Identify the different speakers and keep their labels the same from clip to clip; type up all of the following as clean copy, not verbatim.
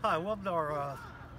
Speaker 1: Hi, welcome to our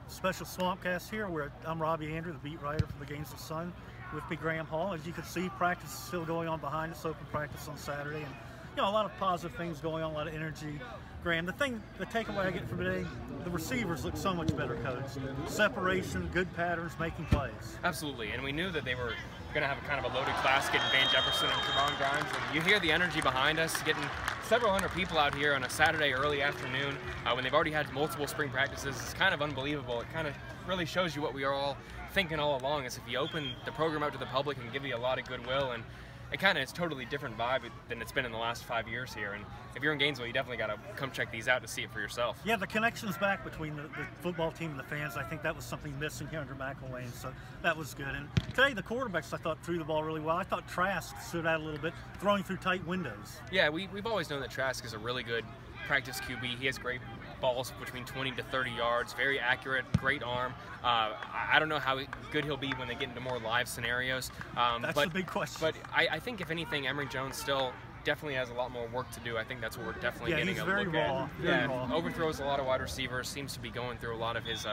Speaker 1: special Swampcast here. I'm Robbie, Andreu, the beat writer for the Gators Sun. With me, Graham Hall. As you can see, practice is still going on behind us, open practice on Saturday, and a lot of positive things going on, a lot of energy. Graham, the takeaway I get from today, the receivers look so much better coached. Separation, good patterns, making plays.
Speaker 2: Absolutely, and we knew that they were going to have a kind of a loaded class, getting Van Jefferson and Javon Grimes. And you hear the energy behind us, getting several hundred people out here on a Saturday early afternoon when they've already had multiple spring practices. It's kind of unbelievable. It kind of really shows you what we are all thinking all along, is if you open the program out to the public and give you a lot of goodwill, and it kind of is a totally different vibe than it's been in the last 5 years here. And if you're in Gainesville, you definitely got to come check these out to see it for yourself.
Speaker 1: Yeah, the connection's back between the football team and the fans. I think that was something missing here under McElwain, so that was good. And today, the quarterbacks, I thought, threw the ball really well. I thought Trask stood out a little bit, throwing through tight windows.
Speaker 2: Yeah, we've always known that Trask is a really good practice QB. He has great balls between 20 to 30 yards, very accurate, great arm. I don't know how good he'll be when they get into more live scenarios.
Speaker 1: That's the big question.
Speaker 2: But I think, if anything, Emory Jones still definitely has a lot more work to do. I think that's what we're definitely getting a look at.
Speaker 1: Very raw.
Speaker 2: Overthrows a lot of wide receivers, seems to be going through a lot of his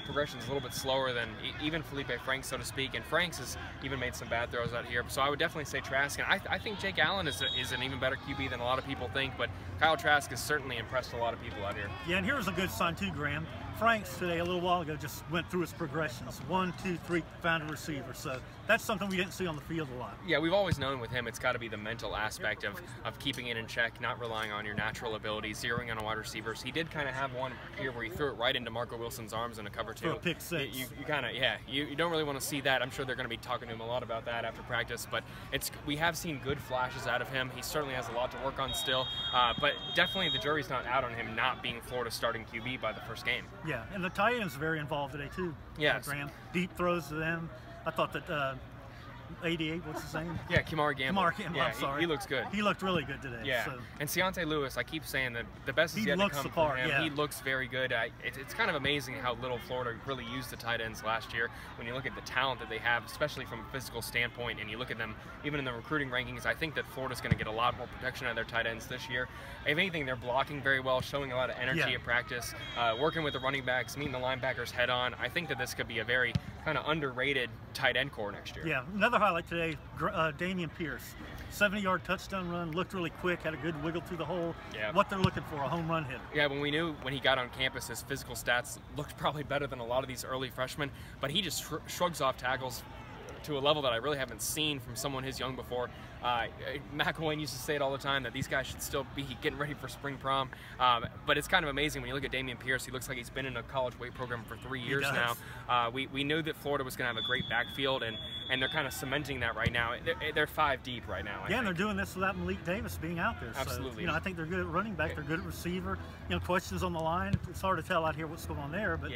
Speaker 2: progressions a little bit slower than even Felipe Franks, so to speak, and Franks has even made some bad throws out here. So I would definitely say Trask, and I think Jake Allen is an even better QB than a lot of people think, but Kyle Trask has certainly impressed a lot of people out here.
Speaker 1: Yeah, and here's a good sign too, Graham. Franks today, a little while ago, just went through his progressions. 1, 2, 3, found a receiver. So that's something we didn't see on the field a lot.
Speaker 2: Yeah, we've always known with him it's got to be the mental aspect of keeping it in check, not relying on your natural abilities, zeroing on a wide receivers. He did kind of have one here where he threw it right into Marco Wilson's arms in a cover 2.
Speaker 1: For a pick 6.
Speaker 2: You kind of, you don't really want to see that. I'm sure they're going to be talking to him a lot about that after practice, but we have seen good flashes out of him. He certainly has a lot to work on still, but definitely the jury's not out on him not being Florida's starting QB by the first game.
Speaker 1: Yeah, and the tight end's very involved today too.
Speaker 2: Yes.
Speaker 1: Graham. Deep throws to them. I thought that 88, what's his name?
Speaker 2: Yeah, Kamar Gamble.
Speaker 1: Yeah, I'm sorry.
Speaker 2: He looks good.
Speaker 1: He looked really good today.
Speaker 2: Yeah,
Speaker 1: so.
Speaker 2: And Keontae Lewis, I keep saying that the best is yet to come from him.
Speaker 1: Yeah.
Speaker 2: He looks very good. It's kind of amazing how little Florida really used the tight ends last year. When you look at the talent that they have, especially from a physical standpoint, and you look at them even in the recruiting rankings, I think that Florida's going to get a lot more protection out of their tight ends this year. If anything, they're blocking very well, showing a lot of energy at practice, working with the running backs, meeting the linebackers head on. I think that this could be a very kind of underrated tight end core next year.
Speaker 1: Yeah, another highlight today, Dameon Pierce. 70-yard touchdown run, looked really quick, had a good wiggle through the hole.
Speaker 2: Yeah.
Speaker 1: What they're looking for, a home run hitter.
Speaker 2: Yeah, when we knew when he got on campus, his physical stats looked probably better than a lot of these early freshmen, but he just shrugs off tackles to a level that I really haven't seen from someone his young before. McElwain used to say it all the time that these guys should still be getting ready for spring prom, but it's kind of amazing when you look at Dameon Pierce. He looks like he's been in a college weight program for 3 years now. We knew that Florida was going to have a great backfield, and they're kind of cementing that right now. They're 5 deep right now.
Speaker 1: And they're doing this without Malik Davis being out there.
Speaker 2: Absolutely.
Speaker 1: So, I think they're good at running back. They're good at receiver. Questions on the line. It's hard to tell out here what's going on there, but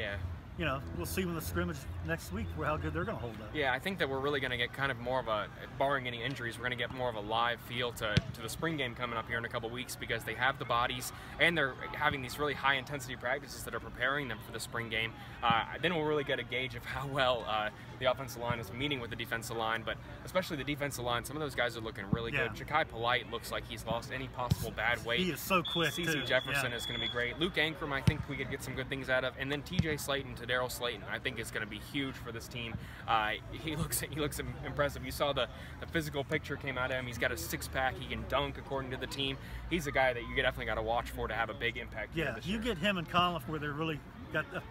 Speaker 1: we'll see when the scrimmage next week how good they're going to hold up.
Speaker 2: Yeah, I think that we're really going to get kind of more of a, barring any injuries, we're going to get more of a live feel to the spring game coming up here in a couple weeks, because they have the bodies and they're having these really high intensity practices that are preparing them for the spring game. Then we'll really get a gauge of how well the offensive line is meeting with the defensive line, but especially the defensive line, some of those guys are looking really good. Ja'Kai Polite looks like he's lost any possible bad weight.
Speaker 1: He is so quick.
Speaker 2: CeCe Jefferson is going to be great. Luke Ankrum, I think we could get some good things out of, and then TJ Slayton to Daryl Slayton, I think is going to be huge for this team. He looks impressive. You saw the physical picture came out of him. He's got a 6-pack. He can dunk according to the team. He's a guy that you definitely got to watch for to have a big impact.
Speaker 1: Yeah, you get him and Conliffe where they're really got their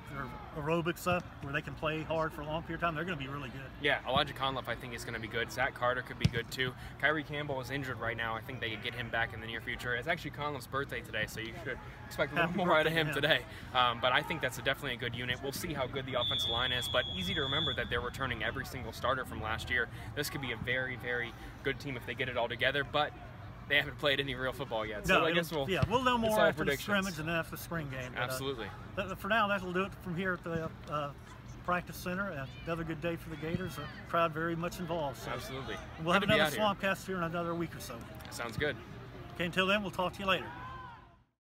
Speaker 1: aerobics up, where they can play hard for a long period of time. They're going to be really good.
Speaker 2: Yeah, Elijah Conliffe I think is going to be good. Zach Carter could be good too. Kyrie Campbell is injured right now. I think they could get him back in the near future. It's actually Conliffe's birthday today, so you should expect a little more out of him today. But I think that's definitely a good unit. We'll see how good the offensive line is, but easy to remember that they're returning every single starter from last year. This could be a very, very good team if they get it all together, but they haven't played any real football yet. So I guess we'll
Speaker 1: know more after the scrimmage and then after the spring game.
Speaker 2: Absolutely.
Speaker 1: But for now, that'll do it from here at the practice center. Another good day for the Gators. The crowd very much involved. So
Speaker 2: absolutely.
Speaker 1: We'll have another Swampcast here in another week or so.
Speaker 2: Sounds good.
Speaker 1: Okay, until then, we'll talk to you later.